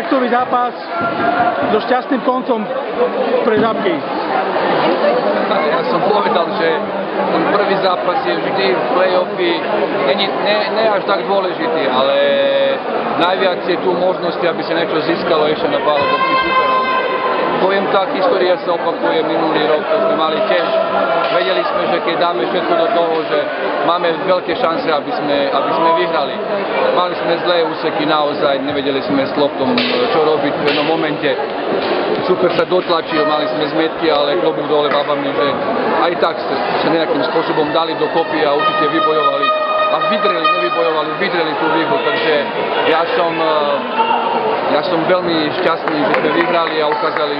štartový zápas so šťastným koncom pre Žabky. Ja som povedal, že ten prvý zápas je vždy v play-offi, nie až tak dôležitý, ale najviac je tu možnosti, aby sa niečo získalo ešte na pálovky superov. Poviem tak, história sa opakuje minulý rok, to sme mali tiež. Vedeli sme, že keď dáme všetko do toho, že máme veľké šance, aby sme vyhrali. Mali sme zlé úseky naozaj, nevedeli sme s loptom, čo robiť v jednom momente. Super sa dotlačil, mali sme zmetky, ale klobúk dole babami, že aj tak sa nejakým spôsobom dali dokopy a určite vybojovali a vydreli tú výhru, takže ja som veľmi šťastný, že sme vyhrali a ukázali,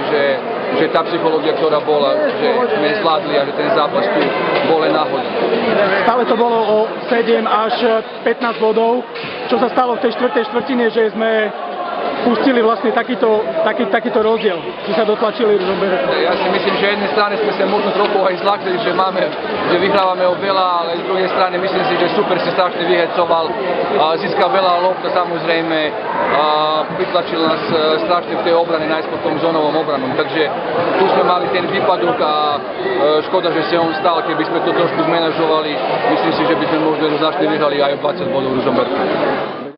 že tá psychológia, ktorá bola, že sme zvládli a že ten zápas tu bol len náhodou. Stále to bolo o 7 až 15 bodov. Čo sa stalo v tej štvrtej štvrtine, že sme pustili vlastne takýto rozdiel, že sa dotlačili Ružomberok? Ja si myslím, že jednej strane sme sa možno trochu aj zlakli, že vyhrávame o veľa, ale z druhej strany myslím si, že Super si strašne vyhecoval, získal veľa lopta samozrejme, vytlačil nás strašne v tej obrane, nájsť po tom zónovom obranom, takže tu sme mali ten výpadok a škoda, že sa on stal, keby sme to trošku zmenažovali, myslím si, že by sme možno značne vyhrali aj o 20 bodov Ružomberku.